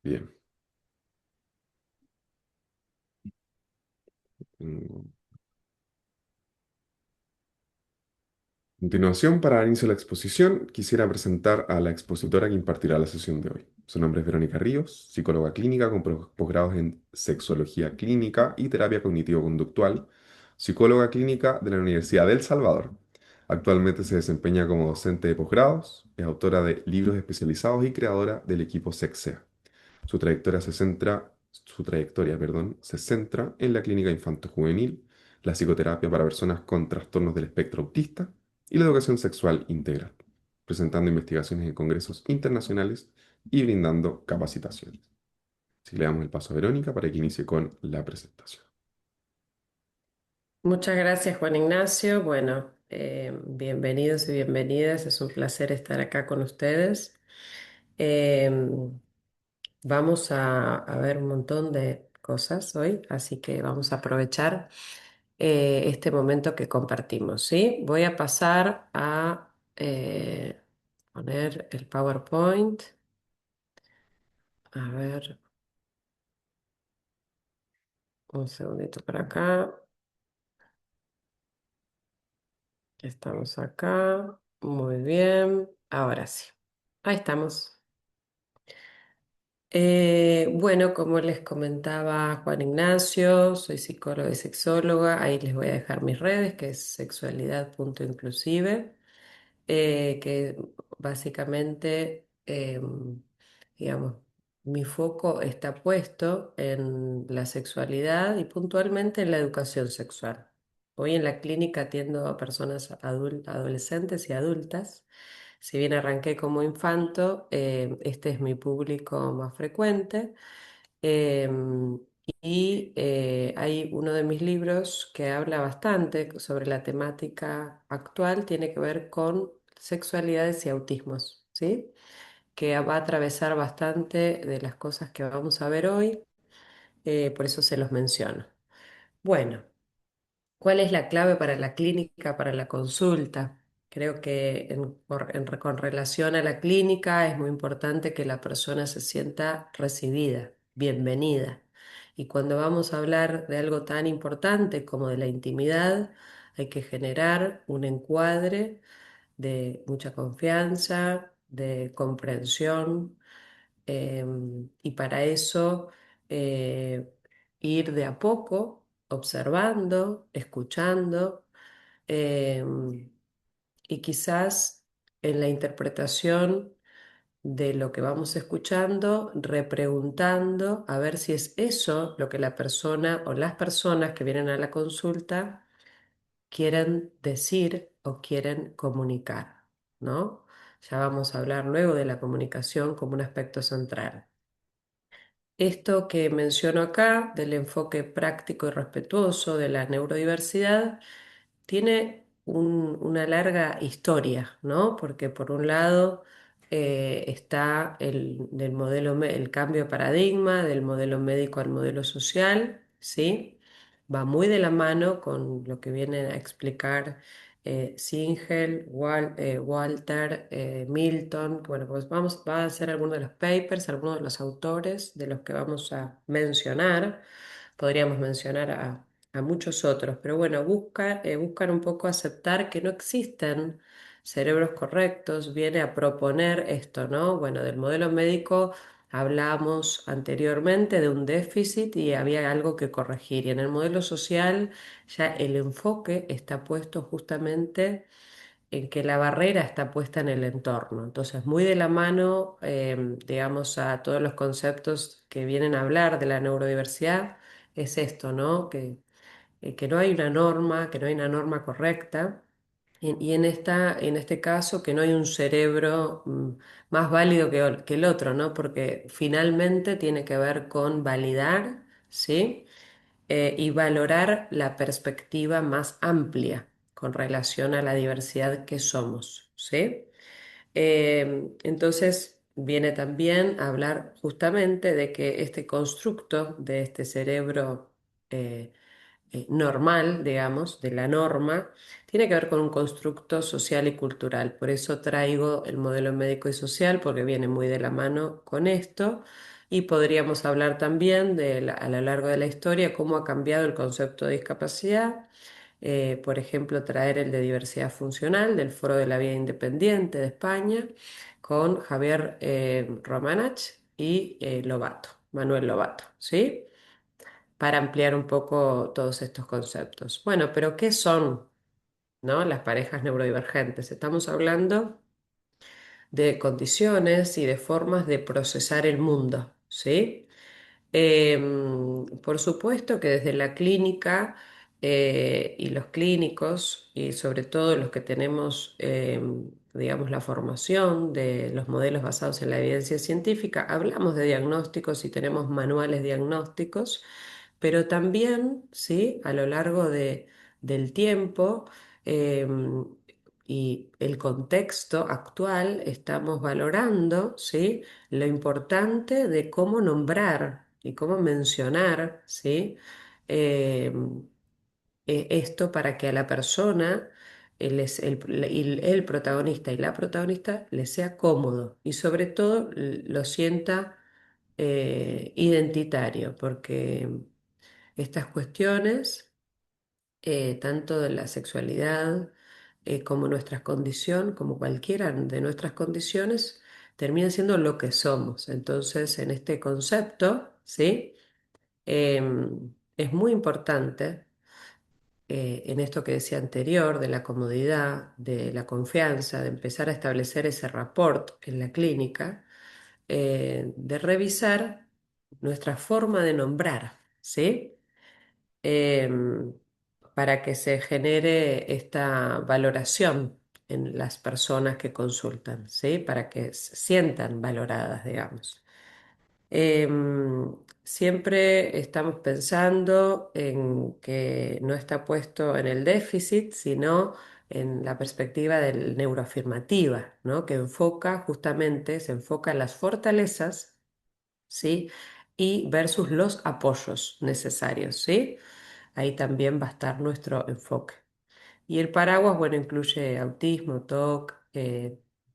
Bien. Mm, A continuación, para dar inicio a la exposición, quisiera presentar a la expositora que impartirá la sesión de hoy. Su nombre es Verónica Ríos, psicóloga clínica con posgrados en sexología clínica y terapia cognitivo-conductual, psicóloga clínica de la Universidad del Salvador. Actualmente se desempeña como docente de posgrados, es autora de libros especializados y creadora del equipo SEXEA. Su trayectoria, se centra en la clínica infanto-juvenil, la psicoterapia para personas con trastornos del espectro autista y la educación sexual integral, presentando investigaciones en congresos internacionales y brindando capacitaciones. Así que le damos el paso a Verónica para que inicie con la presentación. Muchas gracias, Juan Ignacio. Bueno, bienvenidos y bienvenidas. Es un placer estar acá con ustedes. Eh, Vamos a ver un montón de cosas hoy, así que vamos a aprovechar este momento que compartimos, ¿sí? Voy a pasar a poner el PowerPoint. A ver, un segundito por acá. Estamos acá. Muy bien. Ahora sí. Ahí estamos. Bueno, como les comentaba Juan Ignacio, soy psicóloga y sexóloga. Ahí les voy a dejar mis redes, que es sexualidad.inclusive, que básicamente, digamos, mi foco está puesto en la sexualidad y puntualmente en la educación sexual. Hoy en la clínica atiendo a personas adolescentes y adultas. Si bien arranqué como infanto, este es mi público más frecuente. Em, hay uno de mis libros que habla bastante sobre la temática actual, tiene que ver con sexualidades y autismos, ¿sí? Que va a atravesar bastante de las cosas que vamos a ver hoy, por eso se los menciono. Bueno. ¿Cuál es la clave para la clínica, para la consulta? Creo que con relación a la clínica es muy importante que la persona se sienta recibida, bienvenida. Y cuando vamos a hablar de algo tan importante como de la intimidad, hay que generar un encuadre de mucha confianza, de comprensión, y para eso eh, ir de a poco, observando, escuchando, em, y quizás en la interpretación de lo que vamos escuchando, repreguntando a ver si es eso lo que la persona o las personas que vienen a la consulta quieren decir o quieren comunicar, ¿no? Ya vamos a hablar luego de la comunicación como un aspecto central. Esto que menciono acá, del enfoque práctico y respetuoso de la neurodiversidad, tiene una larga historia, ¿no? Porque por un lado está el cambio de paradigma del modelo médico al modelo social, ¿sí? Va muy de la mano con lo que viene a explicar Singer, Walter, Milton. Bueno, pues va a ser algunos de los papers, algunos de los autores de los que vamos a mencionar. Podríamos mencionar a muchos otros, pero bueno, buscan un poco aceptar que no existen cerebros correctos, viene a proponer esto, ¿no? Bueno, del modelo médico hablamos anteriormente de un déficit y había algo que corregir, y en el modelo social ya el enfoque está puesto justamente en que la barrera está puesta en el entorno. Entonces, muy de la mano, digamos, a todos los conceptos que vienen a hablar de la neurodiversidad, es esto, ¿no? Que no hay una norma, que no hay una norma correcta. Y en este caso, que no hay un cerebro más válido que el otro, ¿no? Porque finalmente tiene que ver con validar, ¿sí? Y valorar la perspectiva más amplia con relación a la diversidad que somos, ¿sí? Entonces viene también a hablar justamente de que este constructo de este cerebro eh, normal, digamos, de la norma, tiene que ver con un constructo social y cultural. Por eso traigo el modelo médico y social, porque viene muy de la mano con esto. Y podríamos hablar también a lo largo de la historia cómo ha cambiado el concepto de discapacidad. Por ejemplo, traer el de diversidad funcional del Foro de la Vida Independiente de España con Javier Romanach y Lobato, Manuel Lobato, ¿sí? Para ampliar un poco todos estos conceptos. Bueno, pero ¿qué son, no, las parejas neurodivergentes? Estamos hablando de condiciones y de formas de procesar el mundo, ¿sí? Por supuesto que desde la clínica y los clínicos, y sobre todo los que tenemos, digamos, la formación de los modelos basados en la evidencia científica, hablamos de diagnósticos y tenemos manuales diagnósticos, pero también, ¿sí? A lo largo del tiempo y el contexto actual, estamos valorando, ¿sí? Lo importante de cómo nombrar y cómo mencionar, ¿sí? Eh, Esto para que a la persona, el protagonista y la protagonista, le sea cómodo y sobre todo lo sienta identitario, porque estas cuestiones, tanto de la sexualidad como nuestra condición, como cualquiera de nuestras condiciones, termina siendo lo que somos. Entonces, en este concepto, ¿sí? Es muy importante, en esto que decía anterior, de la comodidad, de la confianza, de empezar a establecer ese rapport en la clínica, de revisar nuestra forma de nombrar, ¿sí? em, para que se genere esta valoración en las personas que consultan, ¿sí? Para que se sientan valoradas, digamos. Siempre estamos pensando en que no está puesto en el déficit, sino en la perspectiva del neuroafirmativa, ¿no? Que enfoca justamente, se enfoca en las fortalezas, ¿sí? Y versus los apoyos necesarios, ¿sí? Ahí también va a estar nuestro enfoque. Y el paraguas, bueno, incluye autismo, TOC,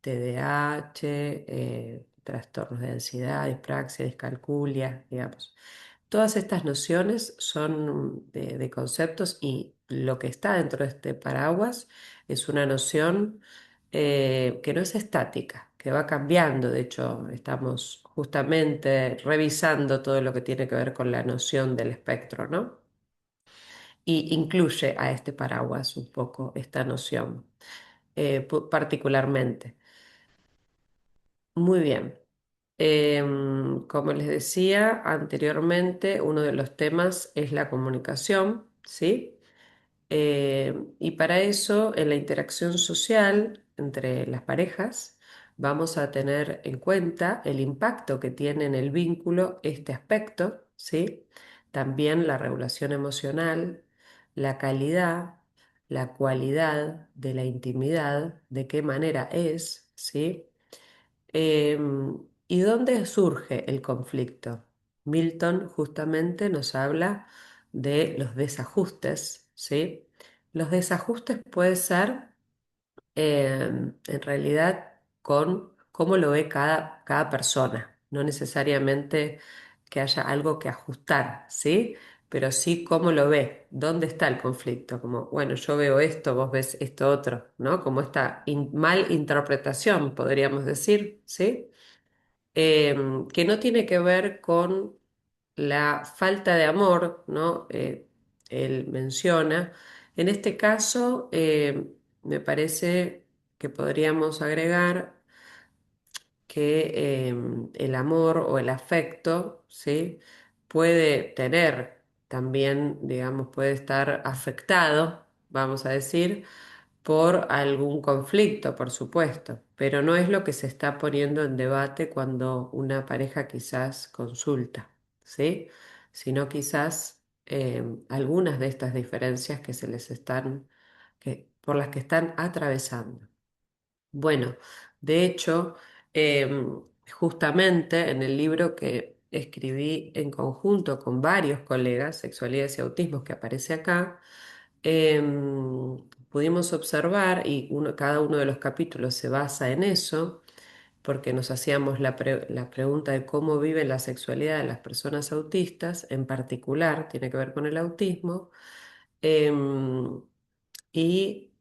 TDAH, trastornos de ansiedad, dispraxia, discalculia, digamos. Todas estas nociones son de conceptos y lo que está dentro de este paraguas es una noción que no es estática, que va cambiando. De hecho, estamos justamente revisando todo lo que tiene que ver con la noción del espectro, ¿no? Y incluye a este paraguas un poco esta noción, particularmente. Muy bien. Como les decía anteriormente, uno de los temas es la comunicación, ¿sí? Y para eso, en la interacción social entre las parejas, vamos a tener en cuenta el impacto que tiene en el vínculo este aspecto, ¿sí? También la regulación emocional, la calidad, la cualidad de la intimidad, de qué manera es, ¿sí? ¿Y dónde surge el conflicto? Milton justamente nos habla de los desajustes, ¿sí? Los desajustes pueden ser, en realidad, con cómo lo ve cada persona, no necesariamente que haya algo que ajustar, ¿sí? Pero sí cómo lo ve, dónde está el conflicto, como, bueno, yo veo esto, vos ves esto otro, ¿no? Como esta mal interpretación, podríamos decir, ¿sí? Que no tiene que ver con la falta de amor, ¿no? Él menciona. En este caso, me parece que podríamos agregar que el amor o el afecto, ¿sí? Puede tener también, digamos, puede estar afectado, vamos a decir, por algún conflicto, por supuesto, pero no es lo que se está poniendo en debate cuando una pareja quizás consulta, ¿sí? Sino quizás algunas de estas diferencias que se les están, por las que están atravesando. Bueno, de hecho, justamente en el libro que escribí en conjunto con varios colegas, Sexualidades y Autismos, que aparece acá, pudimos observar, y cada uno de los capítulos se basa en eso, porque nos hacíamos la pregunta de cómo vive la sexualidad de las personas autistas, en particular, tiene que ver con el autismo. Em, y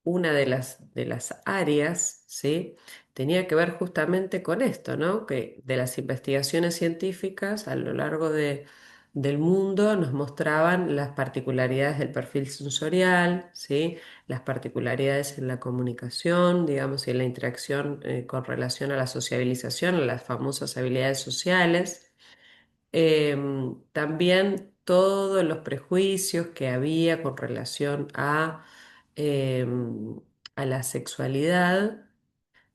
una de las áreas, ¿sí? Tenía que ver justamente con esto, ¿no? Que de las investigaciones científicas a lo largo del mundo nos mostraban las particularidades del perfil sensorial, ¿sí? Las particularidades en la comunicación, digamos, y en la interacción con relación a la sociabilización, a las famosas habilidades sociales. También todos los prejuicios que había con relación em, a la sexualidad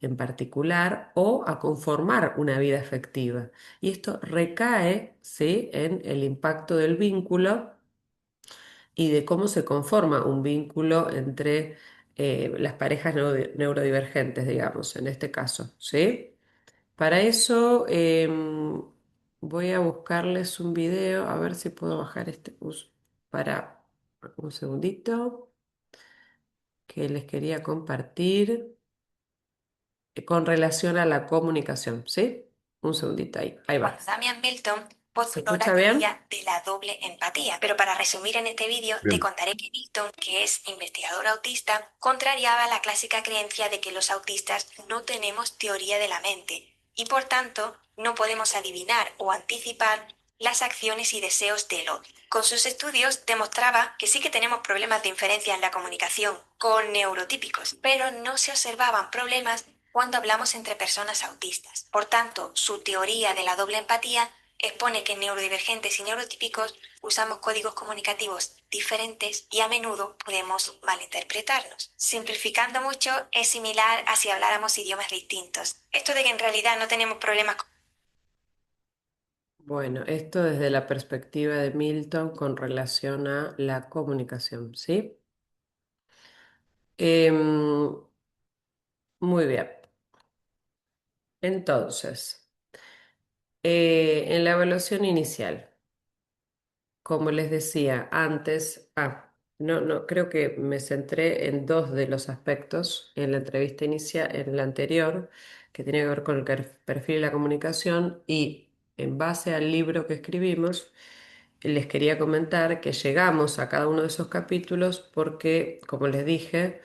en particular o a conformar una vida afectiva. Y esto recae, ¿sí?, en el impacto del vínculo y de cómo se conforma un vínculo entre las parejas neurodivergentes, digamos, en este caso, ¿sí? Para eso voy a buscarles un video, a ver si puedo bajar para un segundito que les quería compartir con relación a la comunicación, ¿sí? Un segundito ahí, ahí va. Damian Milton ¿Se postuló la escucha bien? teoría de la doble empatía, pero para resumir en este vídeo te Bien. contaré que Milton, que es investigador autista, contrariaba la clásica creencia de que los autistas no tenemos teoría de la mente y por tanto no podemos adivinar o anticipar las acciones y deseos del otro. Con sus estudios demostraba que sí que tenemos problemas de inferencia en la comunicación con neurotípicos, pero no se observaban problemas cuando hablamos entre personas autistas. Por tanto, su teoría de la doble empatía expone que neurodivergentes y neurotípicos usamos códigos comunicativos diferentes y a menudo podemos malinterpretarnos. Simplificando mucho, es similar a si habláramos idiomas distintos. Esto de que en realidad no tenemos problemas. Bueno, esto desde la perspectiva de Milton con relación a la comunicación, ¿sí? Em, muy bien. Entonces, en la evaluación inicial. Como les decía antes, no, creo que me centré en dos de los aspectos en la entrevista inicial, en la anterior, que tenía que ver con el perfil y la comunicación, y en base al libro que escribimos, les quería comentar que llegamos a cada uno de esos capítulos porque, como les dije,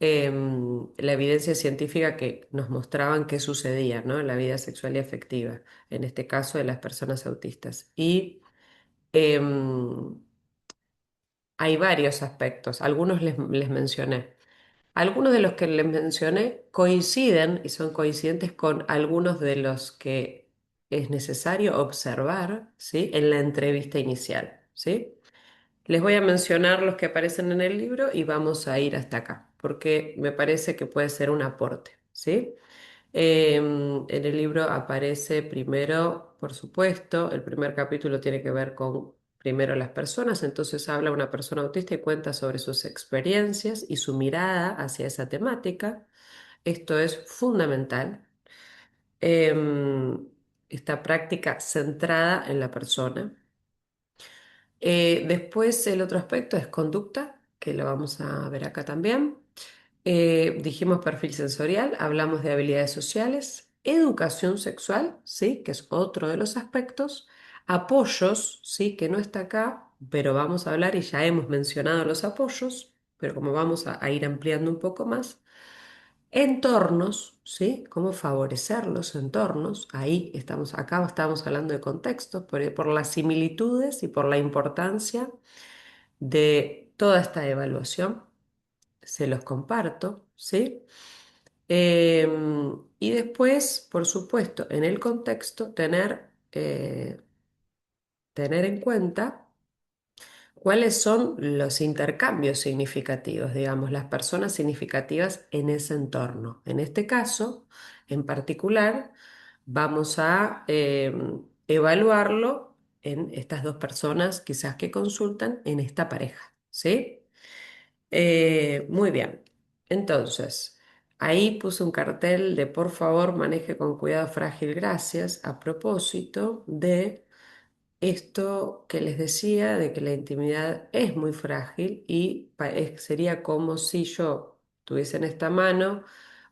la evidencia científica que nos mostraban qué sucedía, ¿no?, en la vida sexual y afectiva, en este caso de las personas autistas. Y Em, hay varios aspectos, algunos les mencioné. Algunos de los que les mencioné coinciden y son coincidentes con algunos de los que es necesario observar, ¿sí?, en la entrevista inicial, ¿sí? Les voy a mencionar los que aparecen en el libro y vamos a ir hasta acá, porque me parece que puede ser un aporte, ¿sí? En el libro aparece primero, por supuesto, el primer capítulo tiene que ver con primero las personas, entonces habla una persona autista y cuenta sobre sus experiencias y su mirada hacia esa temática. Esto es fundamental. Em, esta práctica centrada en la persona. Después el otro aspecto es conducta, que lo vamos a ver acá también. Dijimos perfil sensorial, hablamos de habilidades sociales, educación sexual, ¿sí?, que es otro de los aspectos, apoyos, ¿sí?, que no está acá, pero vamos a hablar y ya hemos mencionado los apoyos, pero como vamos a ir ampliando un poco más, entornos, ¿sí?, cómo favorecer los entornos, ahí estamos, acá estamos hablando de contextos, por las similitudes y por la importancia de toda esta evaluación se los comparto, ¿sí? Y después, por supuesto, en el contexto, tener en cuenta cuáles son los intercambios significativos, digamos, las personas significativas en ese entorno. En este caso, en particular, vamos a evaluarlo en estas dos personas quizás que consultan en esta pareja, ¿sí? Muy bien. Entonces, ahí puse un cartel de por favor maneje con cuidado frágil, gracias, a propósito de esto que les decía, de que la intimidad es muy frágil y sería como si yo tuviese en esta mano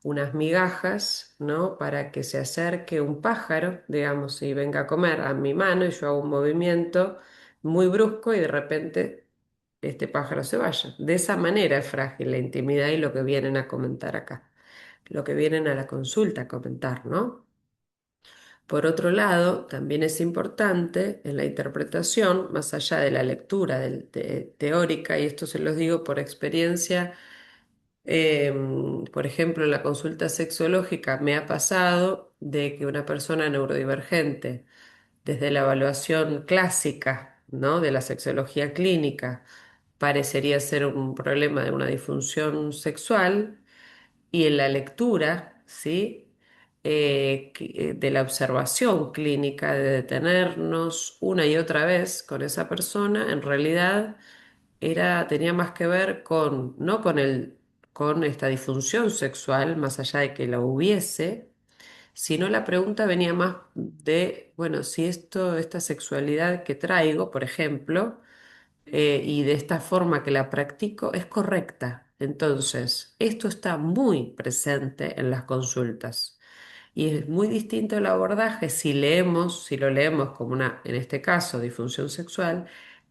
unas migajas, ¿no? Para que se acerque un pájaro, digamos, y venga a comer a mi mano y yo hago un movimiento muy brusco y de repente este pájaro se vaya. De esa manera es frágil la intimidad y lo que vienen a comentar acá, lo que vienen a la consulta a comentar, ¿no? Por otro lado, también es importante en la interpretación, más allá de la lectura teórica, y esto se los digo por experiencia, por ejemplo, en la consulta sexológica me ha pasado de que una persona neurodivergente, desde la evaluación clásica, ¿no? De la sexología clínica, parecería ser un problema de una disfunción sexual y en la lectura, ¿sí? De la observación clínica, de detenernos una y otra vez con esa persona, en realidad tenía más que ver con, no con con esta disfunción sexual, más allá de que la hubiese, sino la pregunta venía más de, bueno, si esta sexualidad que traigo, por ejemplo, y de esta forma que la practico es correcta. Entonces, esto está muy presente en las consultas. Y es muy distinto el abordaje si lo leemos como una, en este caso, disfunción sexual,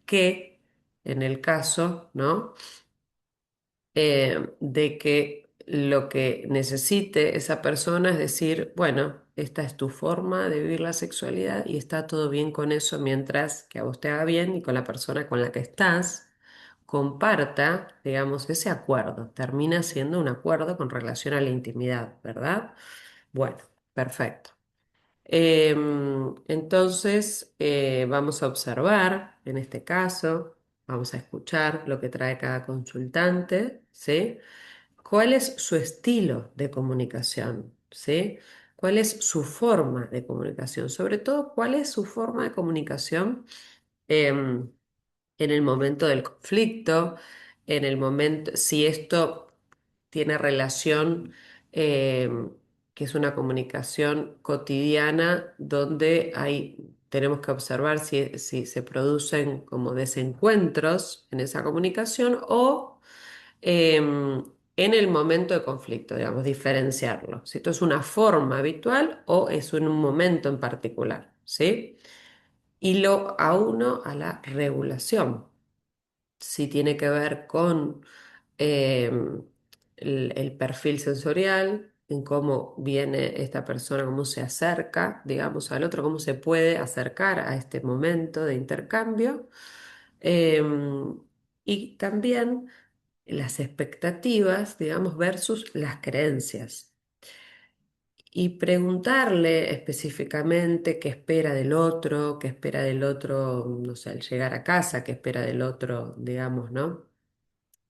que en el caso, ¿no? De que lo que necesite esa persona es decir, bueno, esta es tu forma de vivir la sexualidad y está todo bien con eso mientras que a vos te haga bien y con la persona con la que estás comparta, digamos, ese acuerdo. Termina siendo un acuerdo con relación a la intimidad, ¿verdad? Bueno, perfecto. Entonces, vamos a observar, en este caso, vamos a escuchar lo que trae cada consultante, ¿sí? ¿Cuál es su estilo de comunicación? ¿Sí? ¿Cuál es su forma de comunicación? Sobre todo, ¿cuál es su forma de comunicación? em, en el momento del conflicto, en el momento, si esto tiene relación, que es una comunicación cotidiana donde tenemos que observar si se producen como desencuentros en esa comunicación o en el momento de conflicto, digamos, diferenciarlo. Si esto es una forma habitual o es en un momento en particular, ¿sí? Y lo auno a la regulación, si tiene que ver con eh, el perfil sensorial, en cómo viene esta persona, cómo se acerca, digamos, al otro, cómo se puede acercar a este momento de intercambio. eh, y también las expectativas, digamos, versus las creencias. Y preguntarle específicamente qué espera del otro, no sé, al llegar a casa, qué espera del otro, digamos, ¿no?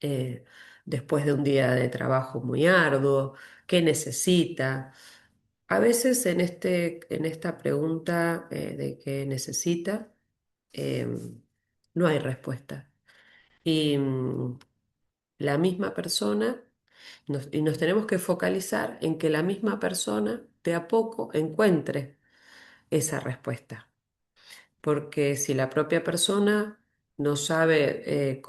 Eh, Después de un día de trabajo muy arduo, qué necesita. A veces en esta pregunta de qué necesita, eh, no hay respuesta. Y la misma persona, y nos tenemos que focalizar en que la misma persona de a poco encuentre esa respuesta. Porque si la propia persona no sabe,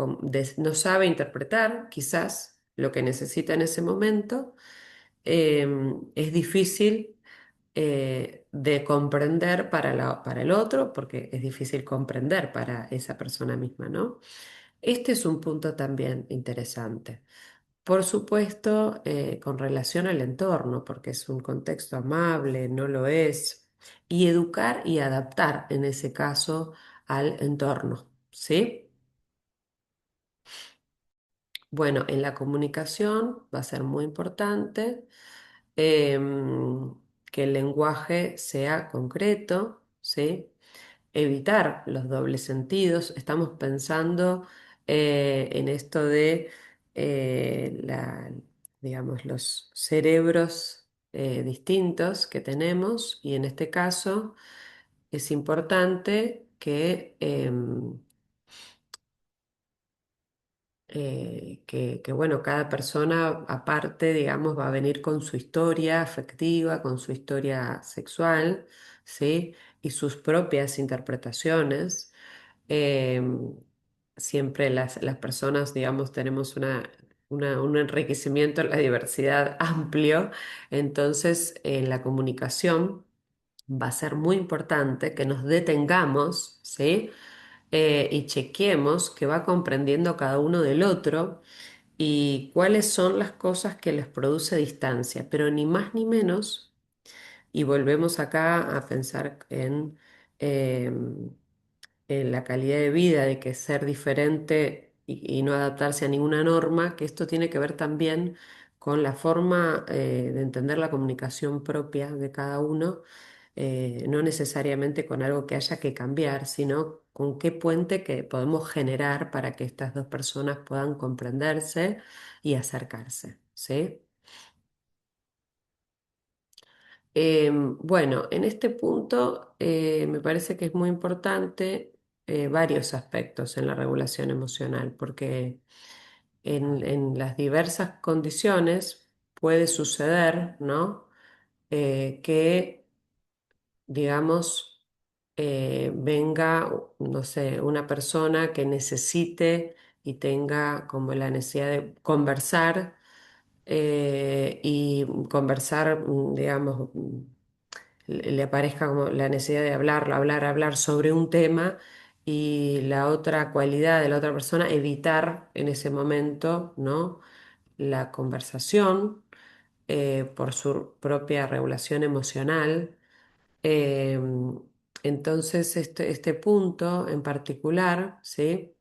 no sabe interpretar quizás lo que necesita en ese momento, es difícil de comprender para el otro, porque es difícil comprender para esa persona misma, ¿no? Este es un punto también interesante. Por supuesto, con relación al entorno, porque es un contexto amable, no lo es, y educar y adaptar en ese caso al entorno, ¿sí? Bueno, en la comunicación va a ser muy importante em, que el lenguaje sea concreto, ¿sí? Evitar los dobles sentidos. Estamos pensando en esto de digamos, los cerebros distintos que tenemos y en este caso es importante bueno, cada persona aparte, digamos, va a venir con su historia afectiva, con su historia sexual, ¿sí? Y sus propias interpretaciones. Em, Siempre las personas, digamos, tenemos un enriquecimiento en la diversidad amplio. Entonces, en la comunicación va a ser muy importante que nos detengamos, ¿sí? Y chequemos que va comprendiendo cada uno del otro y cuáles son las cosas que les produce distancia, pero ni más ni menos, y volvemos acá a pensar en la calidad de vida, de que ser diferente y no adaptarse a ninguna norma, que esto tiene que ver también con la forma de entender la comunicación propia de cada uno, no necesariamente con algo que haya que cambiar, sino con qué puente que podemos generar para que estas dos personas puedan comprenderse y acercarse, ¿sí? Bueno, en este punto me parece que es muy importante varios aspectos en la regulación emocional, porque en las diversas condiciones puede suceder, ¿no? Que, digamos, venga, no sé, una persona que necesite y tenga como la necesidad de conversar y conversar, digamos, le aparezca como la necesidad de hablar sobre un tema y la otra cualidad de la otra persona, evitar en ese momento, ¿no? La conversación por su propia regulación emocional. Eh, entonces, este punto en particular, ¿sí?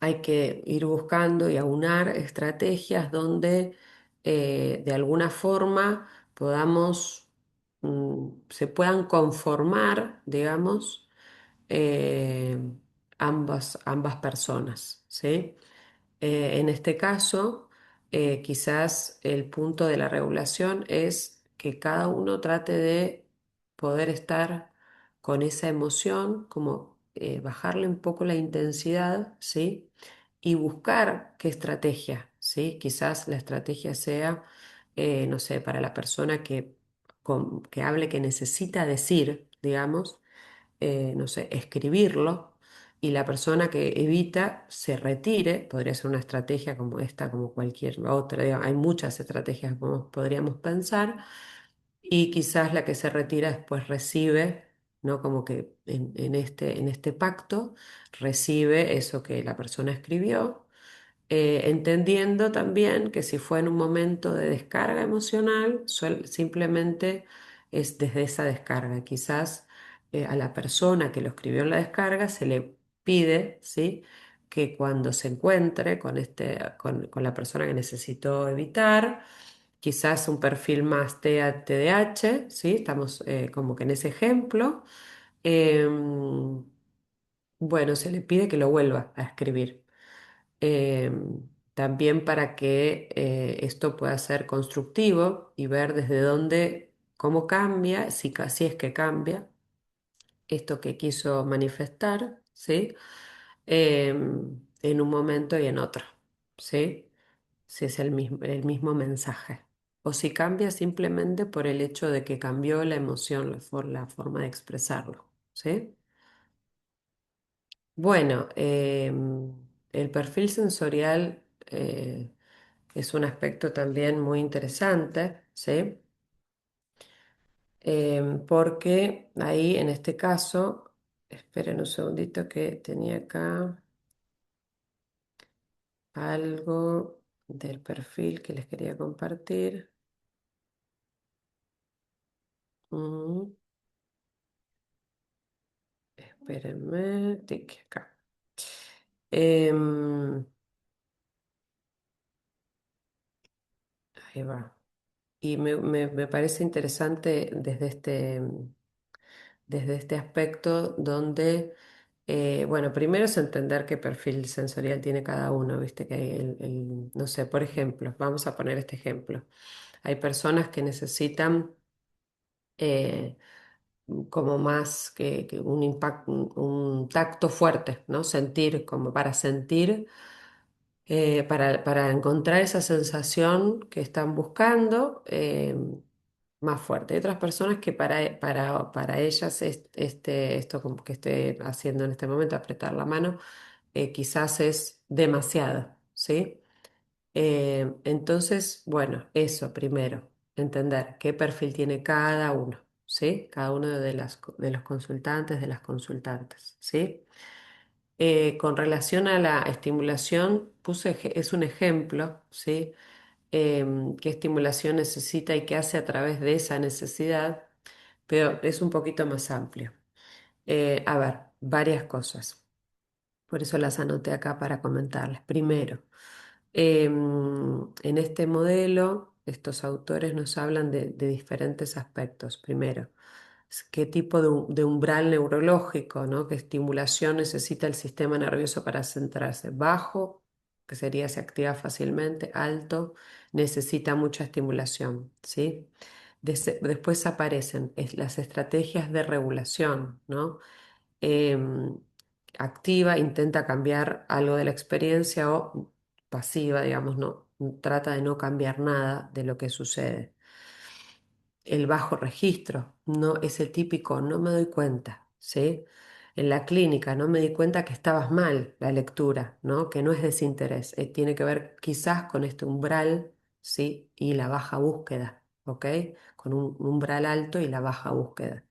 Hay que ir buscando y aunar estrategias donde de alguna forma podamos, se puedan conformar, digamos, eh, ambas personas, ¿sí? En este caso, quizás el punto de la regulación es que cada uno trate de poder estar con esa emoción, como bajarle un poco la intensidad, ¿sí? Y buscar qué estrategia, ¿sí? Quizás la estrategia sea, no sé, para la persona que hable, que necesita decir, digamos, no sé, escribirlo y la persona que evita se retire, podría ser una estrategia como esta, como cualquier otra, digamos, hay muchas estrategias que podríamos pensar y quizás la que se retira después recibe, ¿no? Como que en este pacto recibe eso que la persona escribió, entendiendo también que si fue en un momento de descarga emocional, simplemente es desde esa descarga. Quizás a la persona que lo escribió en la descarga se le pide, ¿sí? Que cuando se encuentre con la persona que necesitó evitar, quizás un perfil más TDAH, ¿sí? Estamos como que en ese ejemplo. em, bueno, se le pide que lo vuelva a escribir. También para que esto pueda ser constructivo y ver desde dónde, cómo cambia, si es que cambia esto que quiso manifestar, ¿sí? En un momento y en otro, ¿sí? Si es el mismo mensaje. O si cambia simplemente por el hecho de que cambió la emoción, la forma de expresarlo, ¿sí? Bueno, el perfil sensorial es un aspecto también muy interesante, ¿sí? Porque ahí, en este caso, esperen un segundito que tenía acá algo del perfil que les quería compartir. Mm, espérenme, tic, acá. Em, ahí va. Y me parece interesante desde este aspecto donde, bueno, primero es entender qué perfil sensorial tiene cada uno, viste que hay no sé, por ejemplo, vamos a poner este ejemplo. Hay personas que necesitan eh, como más que un impacto, un tacto fuerte, ¿no? Sentir, como para sentir, para encontrar esa sensación que están buscando. Más fuerte. Hay otras personas que para ellas esto como que estoy haciendo en este momento, apretar la mano, quizás es demasiado, ¿sí? Entonces, bueno, eso primero, entender qué perfil tiene cada uno, ¿sí? Cada uno de los consultantes, de las consultantes, ¿sí? Con relación a la estimulación, es un ejemplo, ¿sí? Qué estimulación necesita y qué hace a través de esa necesidad, pero es un poquito más amplio. A ver, varias cosas. Por eso las anoté acá para comentarles. Primero, en este modelo, estos autores nos hablan de diferentes aspectos. Primero, qué tipo de umbral neurológico, ¿no? ¿Qué estimulación necesita el sistema nervioso para centrarse? Bajo, que sería se activa fácilmente; alto, necesita mucha estimulación, ¿sí? Después aparecen las estrategias de regulación, ¿no? em, Activa, intenta cambiar algo de la experiencia, o pasiva, digamos, no, trata de no cambiar nada de lo que sucede. El bajo registro, no es el típico, no me doy cuenta, ¿sí? En la clínica no me di cuenta que estabas mal la lectura, ¿no? Que no es desinterés, tiene que ver quizás con este umbral, ¿sí? Y la baja búsqueda, ¿ok? Con un umbral alto y la baja búsqueda.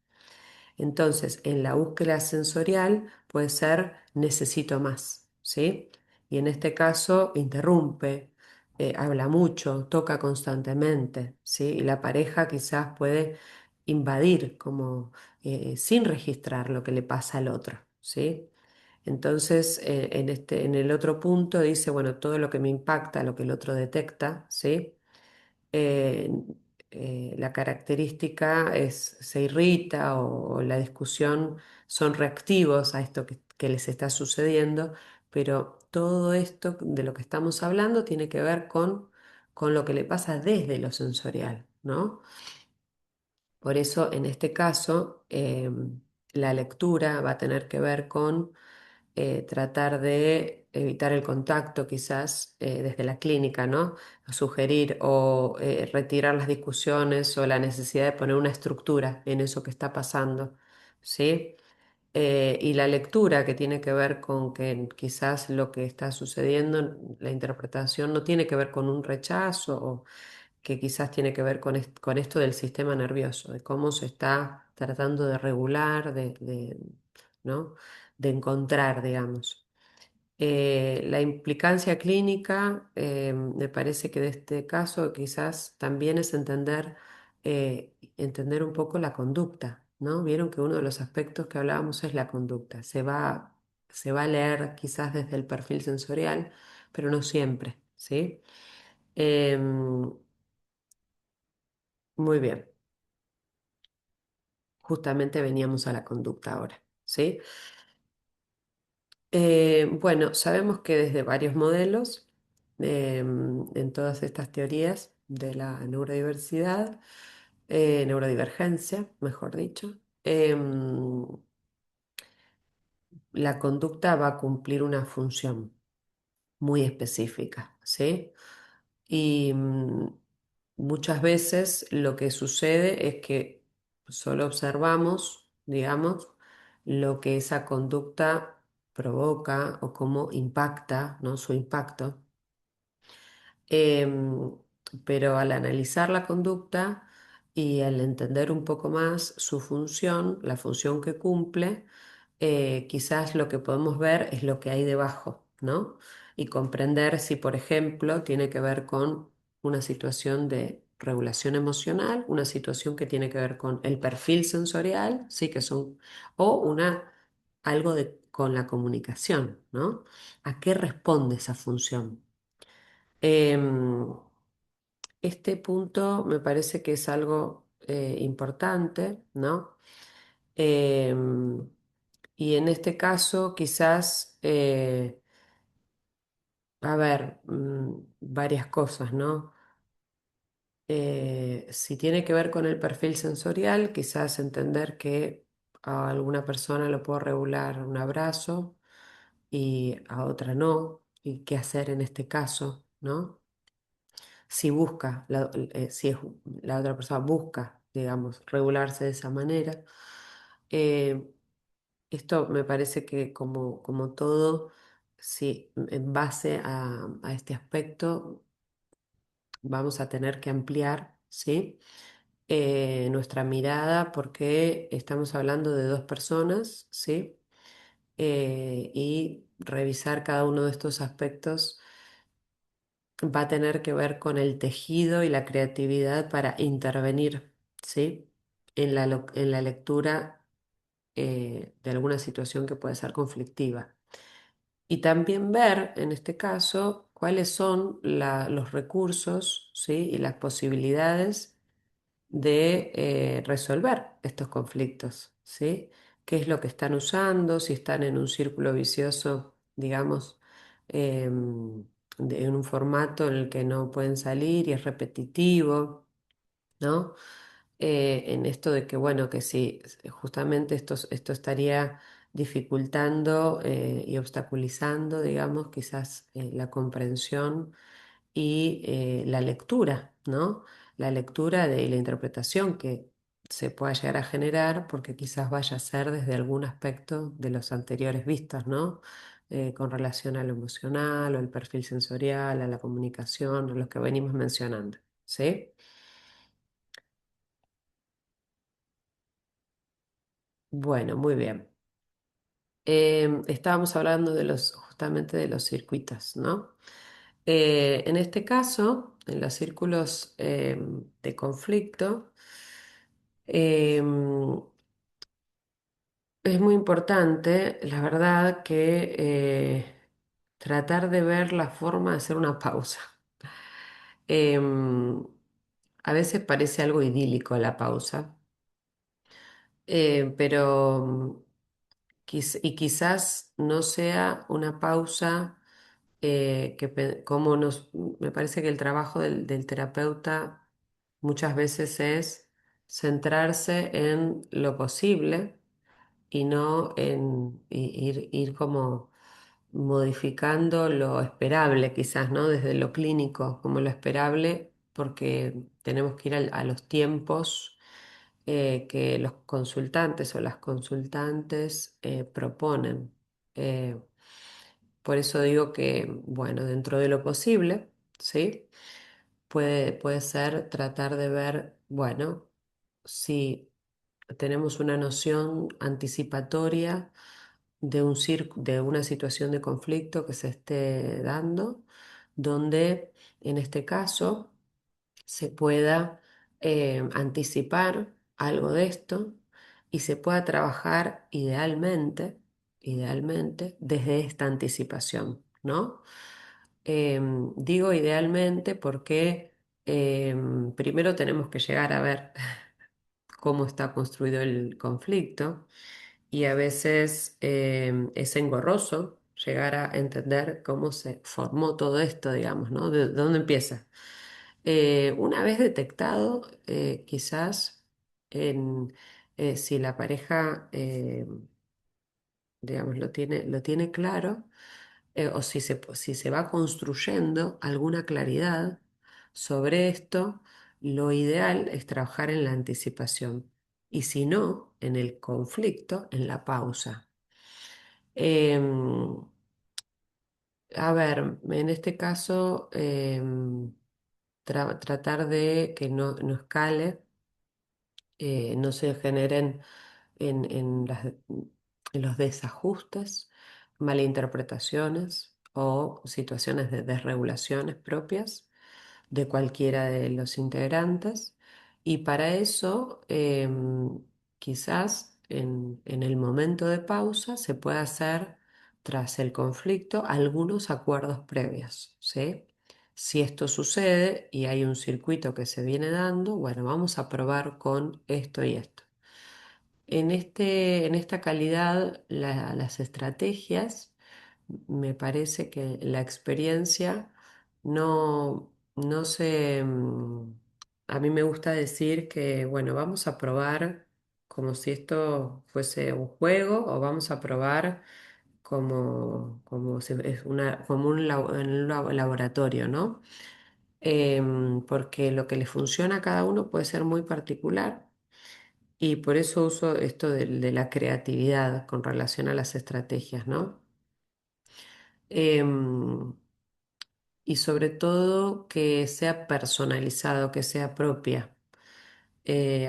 Entonces, en la búsqueda sensorial puede ser necesito más, ¿sí? Y en este caso interrumpe, habla mucho, toca constantemente, ¿sí? Y la pareja quizás puede invadir como sin registrar lo que le pasa al otro, ¿sí? Entonces, en el otro punto dice, bueno, todo lo que me impacta, lo que el otro detecta, ¿sí? eh, la característica se irrita, o la discusión son reactivos a esto que les está sucediendo, pero todo esto de lo que estamos hablando tiene que ver con lo que le pasa desde lo sensorial, ¿no? Por eso, en este caso, la lectura va a tener que ver con tratar de evitar el contacto quizás desde la clínica, ¿no? Sugerir o retirar las discusiones o la necesidad de poner una estructura en eso que está pasando, ¿sí? Y la lectura, que tiene que ver con que quizás lo que está sucediendo, la interpretación no tiene que ver con un rechazo, o que quizás tiene que ver con esto del sistema nervioso, de cómo se está tratando de regular, ¿no? De encontrar, digamos. La implicancia clínica, me parece que de este caso quizás también es entender un poco la conducta, ¿no? Vieron que uno de los aspectos que hablábamos es la conducta. Se va a leer quizás desde el perfil sensorial, pero no siempre, ¿sí? Em, Muy bien, justamente veníamos a la conducta ahora, ¿sí? Bueno, sabemos que desde varios modelos, en todas estas teorías de la neurodiversidad, neurodivergencia, mejor dicho, la conducta va a cumplir una función muy específica, ¿sí? Y muchas veces lo que sucede es que solo observamos, digamos, lo que esa conducta provoca o cómo impacta, ¿no? Su impacto. Em, pero al analizar la conducta y al entender un poco más su función, la función que cumple, quizás lo que podemos ver es lo que hay debajo, ¿no? Y comprender si, por ejemplo, tiene que ver con una situación de regulación emocional, una situación que tiene que ver con el perfil sensorial, sí que son, o algo con la comunicación, ¿no? ¿A qué responde esa función? Em, este punto me parece que es algo importante, ¿no? Em, y en este caso, quizás, a ver, varias cosas, ¿no? Si tiene que ver con el perfil sensorial, quizás entender que a alguna persona lo puedo regular un abrazo y a otra no, y qué hacer en este caso, ¿no? Si busca, si la otra persona busca, digamos, regularse de esa manera. Eh, Esto me parece que como todo, sí, en base a este aspecto, vamos a tener que ampliar, ¿sí? Nuestra mirada porque estamos hablando de dos personas, ¿sí? Y revisar cada uno de estos aspectos va a tener que ver con el tejido y la creatividad para intervenir, ¿sí? En la lectura de alguna situación que puede ser conflictiva. Y también ver, en este caso, cuáles son los recursos, ¿sí? Y las posibilidades de resolver estos conflictos, ¿sí? ¿Qué es lo que están usando? Si están en un círculo vicioso, digamos, en un formato en el que no pueden salir y es repetitivo, ¿no? En esto de que, bueno, que sí, justamente esto estaría dificultando y obstaculizando, digamos, quizás la comprensión y la lectura, ¿no? La lectura de la interpretación que se pueda llegar a generar porque quizás vaya a ser desde algún aspecto de los anteriores vistos, ¿no? Con relación a lo emocional o el perfil sensorial, a la comunicación, a los que venimos mencionando, ¿sí? Bueno, muy bien. Estábamos hablando de justamente de los circuitos, ¿no? En este caso, en los círculos de conflicto, em, es muy importante, la verdad, que tratar de ver la forma de hacer una pausa. Em, a veces parece algo idílico la pausa, pero y quizás no sea una pausa como me parece que el trabajo del terapeuta muchas veces es centrarse en lo posible y no ir como modificando lo esperable, quizás, ¿no? Desde lo clínico, como lo esperable, porque tenemos que ir a los tiempos que los consultantes o las consultantes proponen. Eh, por eso digo que, bueno, dentro de lo posible, ¿sí? Puede ser tratar de ver, bueno, si tenemos una noción anticipatoria de una situación de conflicto que se esté dando, donde en este caso se pueda anticipar algo de esto y se pueda trabajar idealmente desde esta anticipación, ¿no? Digo idealmente porque primero tenemos que llegar a ver cómo está construido el conflicto y a veces es engorroso llegar a entender cómo se formó todo esto, digamos, ¿no? De dónde empieza. Una vez detectado, quizás si la pareja, digamos, lo tiene claro, o si se va construyendo alguna claridad sobre esto, lo ideal es trabajar en la anticipación y si no, en el conflicto, en la pausa. Em, a ver, en este caso, tratar de que no escale, no se generen en los desajustes, malinterpretaciones o situaciones de desregulaciones propias de cualquiera de los integrantes. Y para eso, quizás en el momento de pausa se puede hacer, tras el conflicto, algunos acuerdos previos, ¿sí? Si esto sucede y hay un circuito que se viene dando, bueno, vamos a probar con esto y esto. En esta calidad, las estrategias, me parece que la experiencia no se... a mí me gusta decir que, bueno, vamos a probar como si esto fuese un juego o vamos a probar como si es como en un laboratorio, ¿no? Porque lo que le funciona a cada uno puede ser muy particular y por eso uso esto de la creatividad con relación a las estrategias, ¿no? Em, y sobre todo que sea personalizado, que sea propia.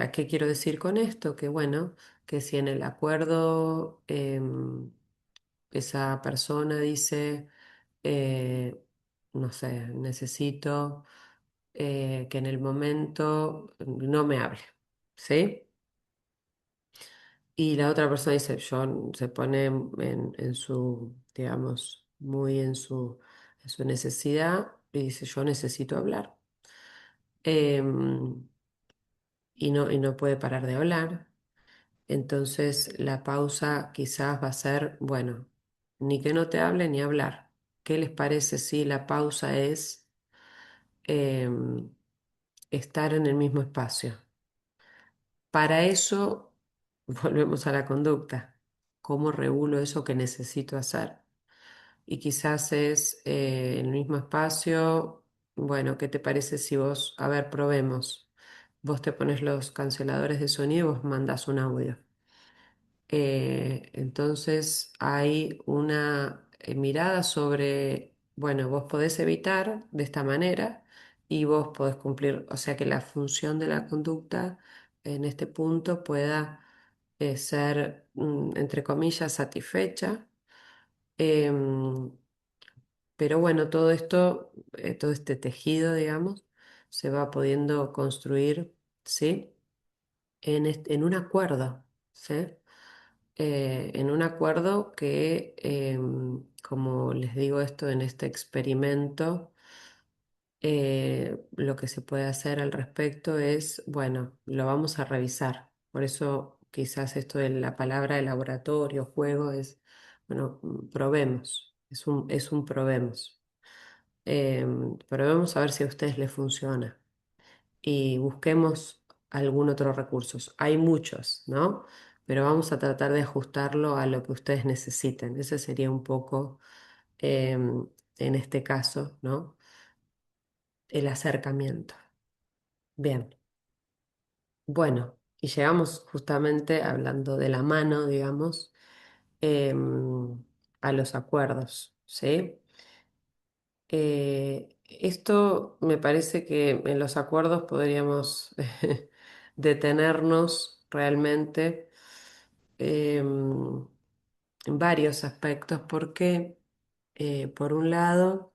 ¿A qué quiero decir con esto? Que bueno, que si en el acuerdo esa persona dice, eh, no sé, necesito que en el momento no me hable, ¿sí? Y la otra persona dice, yo se pone en su, digamos, muy en su necesidad y dice, yo necesito hablar. Em, y no puede parar de hablar. Entonces la pausa quizás va a ser, bueno, ni que no te hable ni hablar. ¿Qué les parece si la pausa es em, estar en el mismo espacio? Para eso volvemos a la conducta. ¿Cómo regulo eso que necesito hacer? Y quizás es el mismo espacio. Bueno, ¿qué te parece si vos, a ver, probemos? Vos te pones los canceladores de sonido y vos mandás un audio. Entonces hay una mirada sobre, bueno, vos podés evitar de esta manera y vos podés cumplir, o sea que la función de la conducta en este punto pueda ser, entre comillas, satisfecha. Em, pero bueno, todo esto, todo este tejido, digamos, se va pudiendo construir, ¿sí? En un acuerdo, ¿sí? En un acuerdo que, como les digo esto en este experimento, lo que se puede hacer al respecto es, bueno, lo vamos a revisar. Por eso quizás esto de la palabra de laboratorio, juego, es, bueno, probemos, es un probemos. Probemos a ver si a ustedes les funciona y busquemos algún otro recurso. Hay muchos, ¿no? Pero vamos a tratar de ajustarlo a lo que ustedes necesiten. Ese sería un poco, en este caso, ¿no? El acercamiento. Bien, bueno, y llegamos justamente hablando de la mano, digamos, a los acuerdos, ¿sí? Esto me parece que en los acuerdos podríamos detenernos realmente em, en varios aspectos, porque por un lado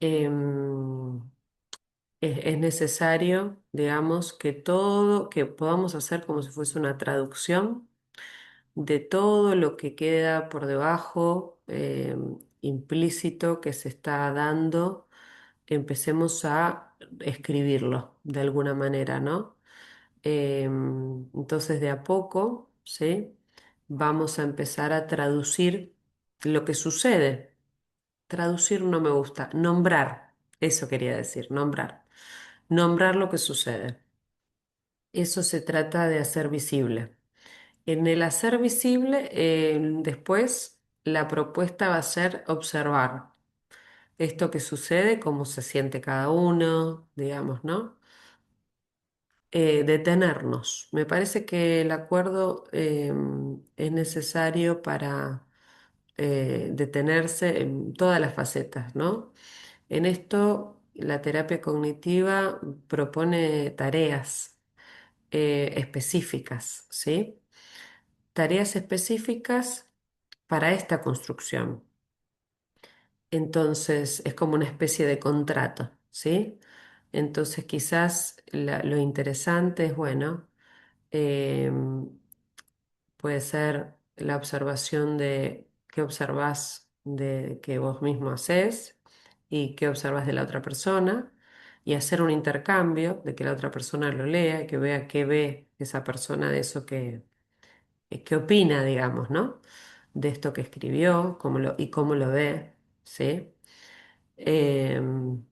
em, es necesario, digamos, que todo, que podamos hacer como si fuese una traducción de todo lo que queda por debajo, implícito que se está dando, empecemos a escribirlo de alguna manera, ¿no? Entonces, de a poco, ¿sí? Vamos a empezar a traducir lo que sucede. Traducir no me gusta, nombrar, eso quería decir, nombrar. Nombrar lo que sucede. Eso se trata de hacer visible. En el hacer visible, después la propuesta va a ser observar esto que sucede, cómo se siente cada uno, digamos, ¿no? Detenernos. Me parece que el acuerdo es necesario para detenerse en todas las facetas, ¿no? En esto, la terapia cognitiva propone tareas específicas, ¿sí? Tareas específicas para esta construcción. Entonces, es como una especie de contrato, ¿sí? Entonces, quizás lo interesante es, bueno, em, puede ser la observación de qué observas de que vos mismo haces y qué observas de la otra persona y hacer un intercambio de que la otra persona lo lea y que vea qué ve esa persona de eso que, qué opina, digamos, ¿no? De esto que escribió y cómo lo ve, ¿sí? Em,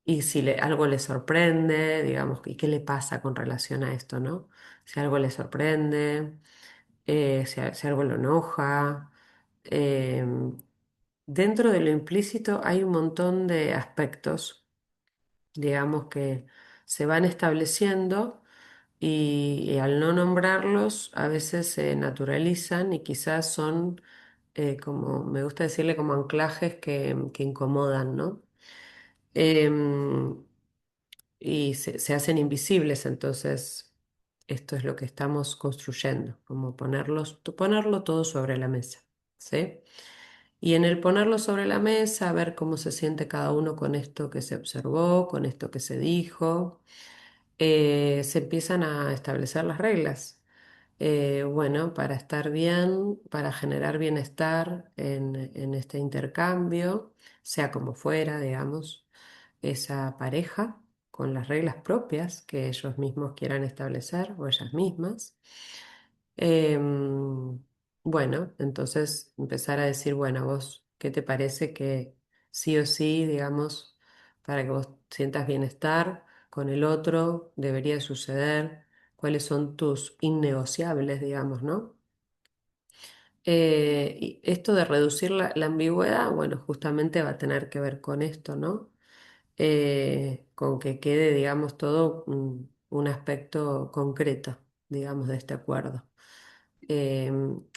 y si algo le sorprende, digamos, y qué le pasa con relación a esto, ¿no? Si algo le sorprende, si algo lo enoja. em, Dentro de lo implícito hay un montón de aspectos, digamos, que se van estableciendo y al no nombrarlos a veces se naturalizan y quizás son como me gusta decirle como anclajes que incomodan, ¿no? Em, y se hacen invisibles, entonces esto es lo que estamos construyendo, como ponerlo todo sobre la mesa, ¿sí? Y en el ponerlo sobre la mesa, ver cómo se siente cada uno con esto que se observó, con esto que se dijo, se empiezan a establecer las reglas. Bueno, para estar bien, para generar bienestar en este intercambio, sea como fuera, digamos, esa pareja, con las reglas propias que ellos mismos quieran establecer o ellas mismas. Em, bueno, entonces empezar a decir, bueno, vos, ¿qué te parece que sí o sí, digamos, para que vos sientas bienestar con el otro, debería suceder? ¿Cuáles son tus innegociables, digamos, ¿no? Y esto de reducir la ambigüedad, bueno, justamente va a tener que ver con esto, ¿no? Con que quede, digamos, todo un aspecto concreto, digamos, de este acuerdo. En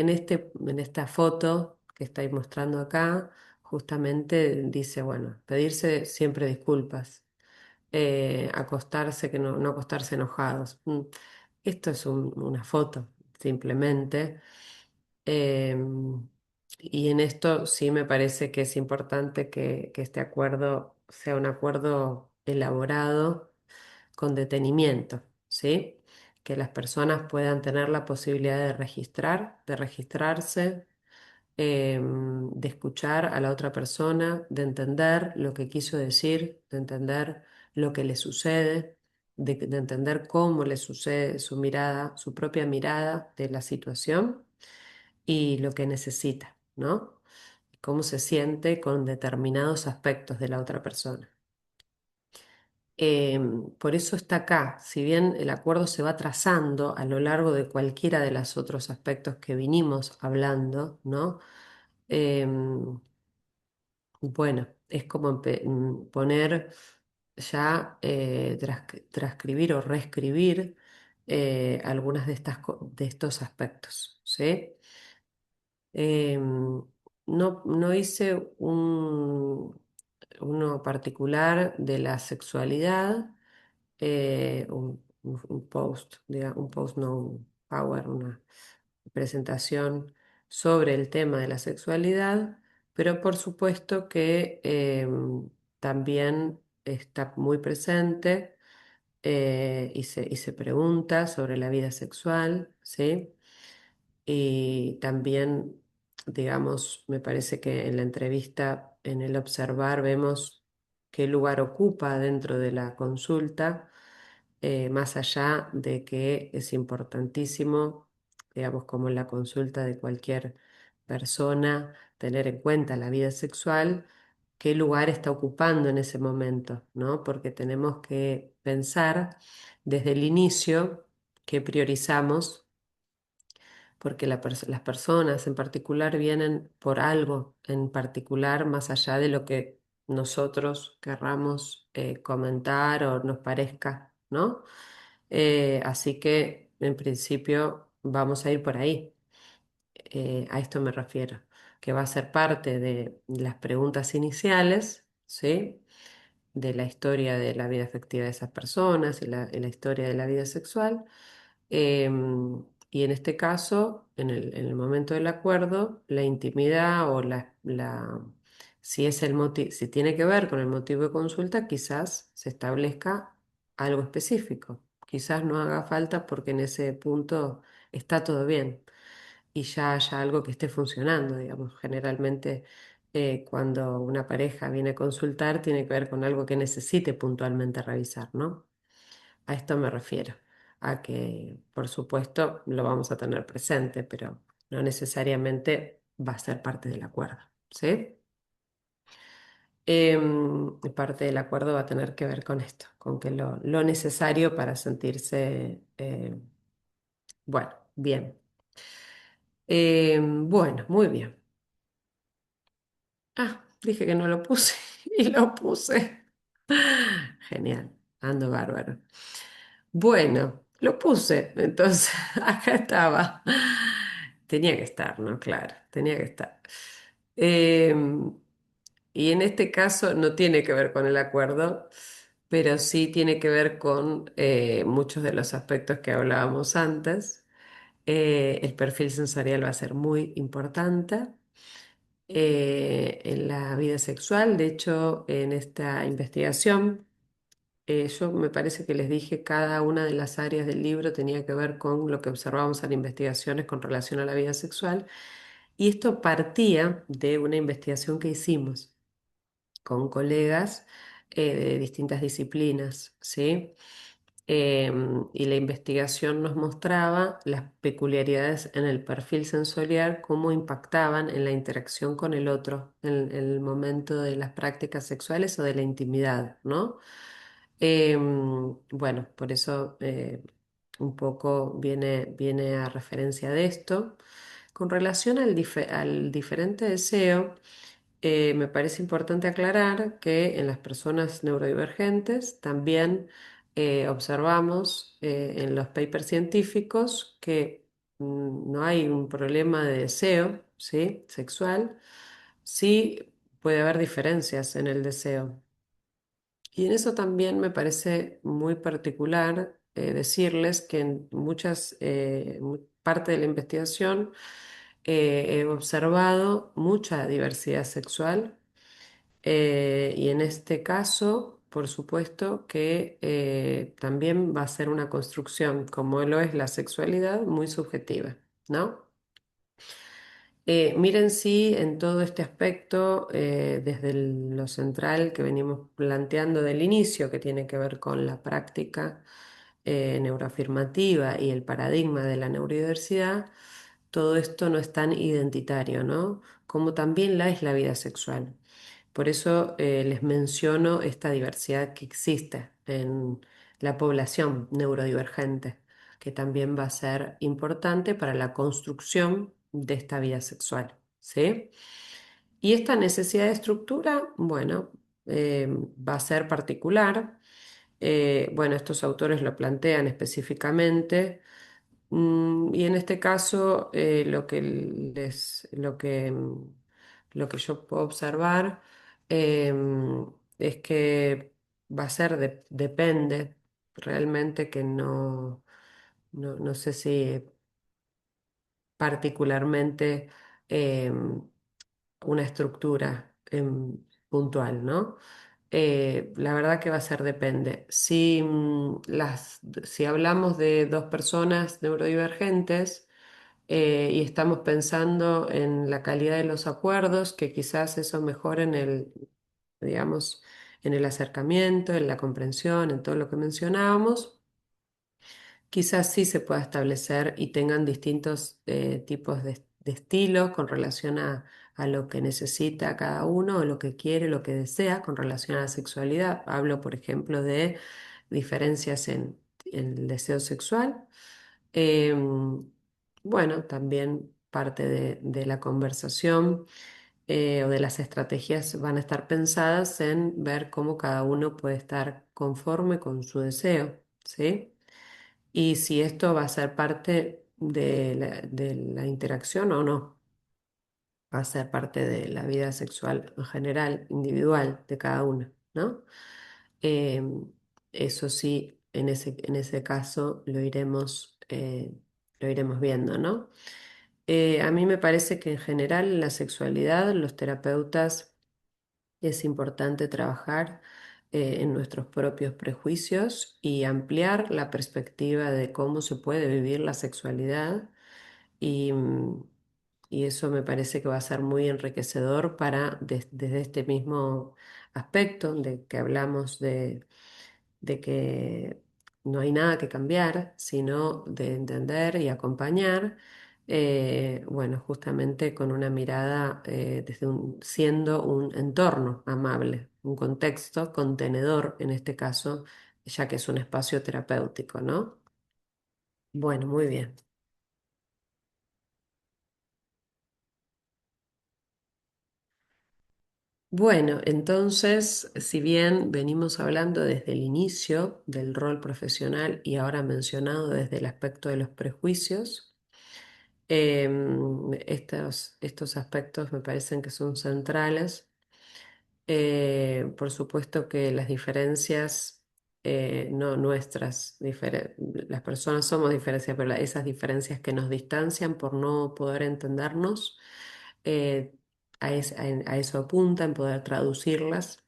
esta foto que estáis mostrando acá, justamente dice, bueno, pedirse siempre disculpas, acostarse, que no acostarse enojados. Esto es una foto, simplemente. Em, y en esto sí me parece que es importante que este acuerdo sea un acuerdo elaborado con detenimiento, ¿sí? Que las personas puedan tener la posibilidad de registrarse, de escuchar a la otra persona, de entender lo que quiso decir, de entender lo que le sucede, de entender cómo le sucede su mirada, su propia mirada de la situación y lo que necesita, ¿no? Cómo se siente con determinados aspectos de la otra persona. Por eso está acá, si bien el acuerdo se va trazando a lo largo de cualquiera de los otros aspectos que vinimos hablando, ¿no? Em, bueno, es como poner ya, transcribir o reescribir algunas de estos aspectos, ¿sí? No hice uno particular de la sexualidad, un post, un post, no un power, una presentación sobre el tema de la sexualidad, pero por supuesto que también está muy presente, y se pregunta sobre la vida sexual, ¿sí? Y también, digamos, me parece que en la entrevista, en el observar, vemos qué lugar ocupa dentro de la consulta, más allá de que es importantísimo, digamos, como en la consulta de cualquier persona, tener en cuenta la vida sexual, qué lugar está ocupando en ese momento, ¿no? Porque tenemos que pensar desde el inicio qué priorizamos, porque las personas en particular vienen por algo en particular, más allá de lo que nosotros querramos comentar o nos parezca, ¿no? Así que en principio vamos a ir por ahí. A esto me refiero, que va a ser parte de las preguntas iniciales, ¿sí? De la historia de la vida afectiva de esas personas y la historia de la vida sexual. Y en este caso, en el momento del acuerdo, la intimidad o si es si tiene que ver con el motivo de consulta, quizás se establezca algo específico. Quizás no haga falta porque en ese punto está todo bien y ya haya algo que esté funcionando, digamos. Generalmente, cuando una pareja viene a consultar, tiene que ver con algo que necesite puntualmente revisar, ¿no? A esto me refiero, a que, por supuesto, lo vamos a tener presente, pero no necesariamente va a ser parte del acuerdo, ¿sí? Parte del acuerdo va a tener que ver con esto, con que lo necesario para sentirse, bueno, bien. Bueno, muy bien. Ah, dije que no lo puse y lo puse. Genial, ando bárbaro. Bueno, lo puse, entonces acá estaba. Tenía que estar, ¿no? Claro, tenía que estar. Eh, y en este caso no tiene que ver con el acuerdo, pero sí tiene que ver con muchos de los aspectos que hablábamos antes. El perfil sensorial va a ser muy importante en la vida sexual. De hecho, en esta investigación, yo me parece que les dije cada una de las áreas del libro tenía que ver con lo que observamos en investigaciones con relación a la vida sexual. Y esto partía de una investigación que hicimos con colegas de distintas disciplinas, ¿sí? Y la investigación nos mostraba las peculiaridades en el perfil sensorial, cómo impactaban en la interacción con el otro, en el momento de las prácticas sexuales o de la intimidad, ¿no? Bueno, por eso un poco viene a referencia de esto. Con relación al diferente deseo, me parece importante aclarar que en las personas neurodivergentes también observamos en los papers científicos que no hay un problema de deseo, ¿sí? Sexual, sí puede haber diferencias en el deseo. Y en eso también me parece muy particular decirles que en parte de la investigación he observado mucha diversidad sexual y en este caso, por supuesto que también va a ser una construcción, como lo es la sexualidad, muy subjetiva, ¿no? Miren si en todo este aspecto, desde lo central que venimos planteando del inicio, que tiene que ver con la práctica neuroafirmativa y el paradigma de la neurodiversidad, todo esto no es tan identitario, ¿no? Como también la es la vida sexual. Por eso les menciono esta diversidad que existe en la población neurodivergente, que también va a ser importante para la construcción de esta vida sexual, ¿sí? Y esta necesidad de estructura, bueno, va a ser particular. Bueno, estos autores lo plantean específicamente. Y en este caso, lo que yo puedo observar es que va a ser, depende, realmente que no sé si particularmente una estructura puntual, ¿no? La verdad que va a ser depende. Si hablamos de dos personas neurodivergentes y estamos pensando en la calidad de los acuerdos, que quizás eso mejore digamos, en el acercamiento, en la comprensión, en todo lo que mencionábamos. Quizás sí se pueda establecer y tengan distintos tipos de estilos con relación a lo que necesita cada uno, o lo que quiere, lo que desea con relación a la sexualidad. Hablo, por ejemplo, de diferencias en el deseo sexual. Bueno, también parte de la conversación o de las estrategias van a estar pensadas en ver cómo cada uno puede estar conforme con su deseo, ¿sí? Y si esto va a ser parte de la interacción o no, va a ser parte de la vida sexual en general, individual de cada uno, ¿no? Eh, Eso sí, en ese caso lo iremos viendo, ¿no? A mí me parece que en general en la sexualidad los terapeutas es importante trabajar en nuestros propios prejuicios y ampliar la perspectiva de cómo se puede vivir la sexualidad y, y eso me parece que va a ser muy enriquecedor desde este mismo aspecto de que hablamos de que no hay nada que cambiar, sino de entender y acompañar, bueno, justamente con una mirada siendo un entorno amable, un contexto contenedor en este caso, ya que es un espacio terapéutico, ¿no? Bueno, muy bien. Bueno, entonces, si bien venimos hablando desde el inicio del rol profesional y ahora mencionado desde el aspecto de los prejuicios, Estos aspectos me parecen que son centrales. Por supuesto que las diferencias, no nuestras, las personas somos diferencias, pero esas diferencias que nos distancian por no poder entendernos, eh, a eso apunta, en poder traducirlas.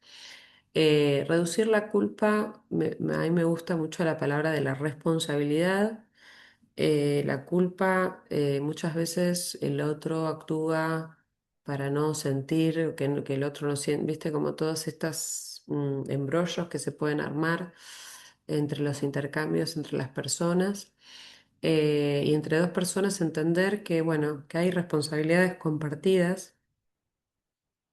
Reducir la culpa, a mí me gusta mucho la palabra de la responsabilidad. La culpa, muchas veces el otro actúa para no sentir que el otro no siente, viste, como todos estos embrollos que se pueden armar entre los intercambios entre las personas, y entre dos personas entender que, bueno, que hay responsabilidades compartidas,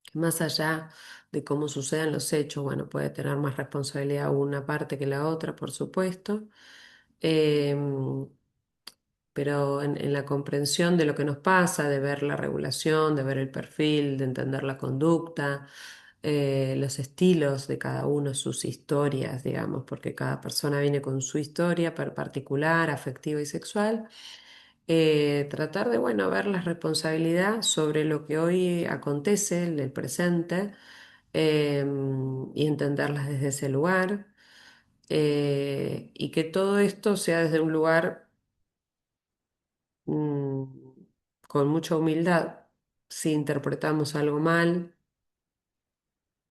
que más allá de cómo sucedan los hechos, bueno, puede tener más responsabilidad una parte que la otra, por supuesto. Em, pero en la comprensión de lo que nos pasa, de ver la regulación, de ver el perfil, de entender la conducta, los estilos de cada uno, sus historias, digamos, porque cada persona viene con su historia particular, afectiva y sexual. Tratar de, bueno, ver la responsabilidad sobre lo que hoy acontece, en el presente, y entenderlas desde ese lugar. Y que todo esto sea desde un lugar mm, con mucha humildad. Si interpretamos algo mal,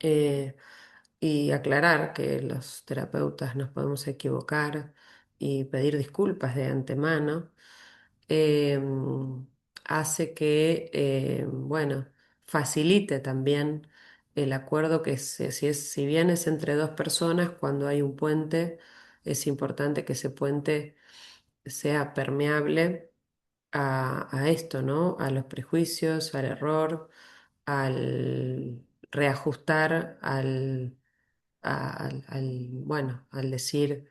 eh, y aclarar que los terapeutas nos podemos equivocar y pedir disculpas de antemano, eh, hace que, bueno, facilite también el acuerdo que si bien es entre dos personas, cuando hay un puente, es importante que ese puente sea permeable a esto, ¿no? A los prejuicios, al error, al reajustar, bueno, al decir,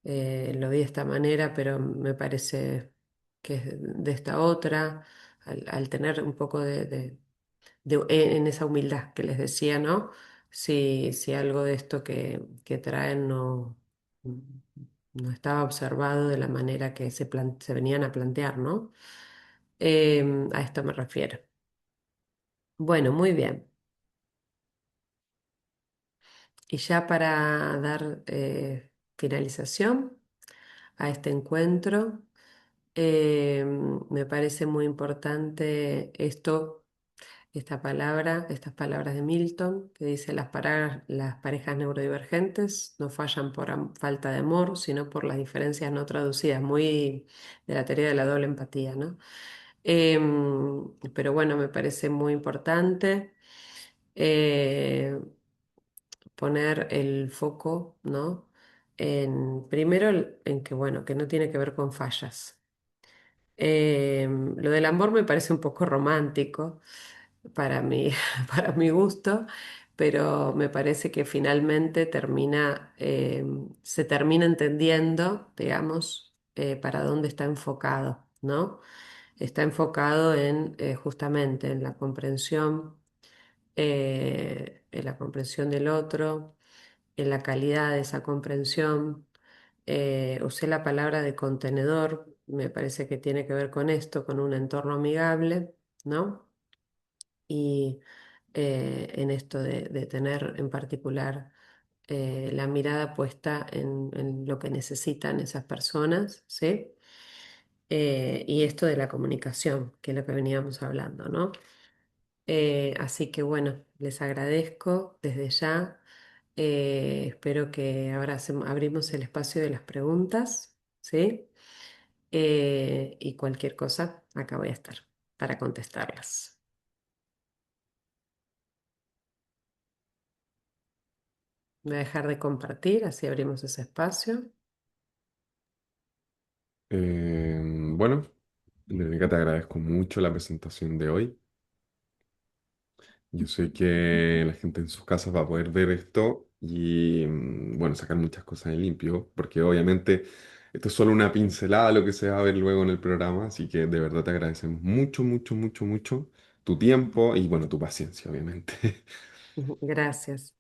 lo vi de esta manera, pero me parece que es de esta otra, al tener un poco en esa humildad que les decía, ¿no? Si algo de esto que traen no estaba observado de la manera que se venían a plantear, ¿no? A esto me refiero. Bueno, muy bien. Y ya para dar finalización a este encuentro, me parece muy importante estas palabras de Milton, que dice las parejas neurodivergentes no fallan por falta de amor, sino por las diferencias no traducidas, muy de la teoría de la doble empatía, ¿no? Pero bueno, me parece muy importante eh, poner el foco, ¿no? Primero, en que, bueno, que no tiene que ver con fallas. Lo del amor me parece un poco romántico para mí, para mi gusto, pero me parece que finalmente se termina entendiendo, digamos, para dónde está enfocado, ¿no? Está enfocado justamente en la comprensión del otro, en la calidad de esa comprensión. Usé la palabra de contenedor, me parece que tiene que ver con esto, con un entorno amigable, ¿no? Y en esto de tener en particular la mirada puesta en lo que necesitan esas personas, ¿sí? Y esto de la comunicación, que es lo que veníamos hablando, ¿no? Así que bueno, les agradezco desde ya. Espero que ahora abrimos el espacio de las preguntas, ¿sí? Y cualquier cosa, acá voy a estar para contestarlas. Voy a dejar de compartir, así abrimos ese espacio. Bueno, Verónica, te agradezco mucho la presentación de hoy. Yo sé que la gente en sus casas va a poder ver esto y, bueno, sacar muchas cosas en limpio, porque obviamente esto es solo una pincelada de lo que se va a ver luego en el programa, así que de verdad te agradecemos mucho, mucho, mucho, mucho tu tiempo y, bueno, tu paciencia, obviamente. Gracias,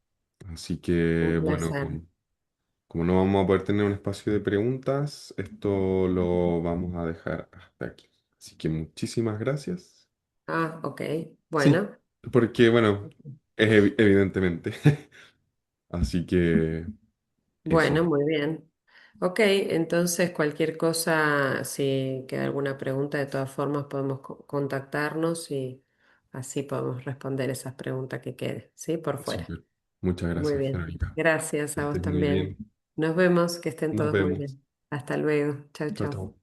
Así un que, bueno, placer. como no vamos a poder tener un espacio de preguntas, esto lo vamos a dejar hasta aquí. Así que muchísimas gracias. Ah, ok. Sí, Bueno. porque bueno, es evidentemente. Así que eso. Bueno, muy bien. Ok, entonces cualquier cosa, si queda alguna pregunta, de todas formas podemos contactarnos y así podemos responder esas preguntas que queden, ¿sí? Por fuera. Súper. Muchas Muy gracias, bien. Verónica. Gracias Que a vos estés muy también. bien. Nos vemos, que estén Nos todos muy vemos. bien. Hasta luego. Chao, Chao, chao. chao.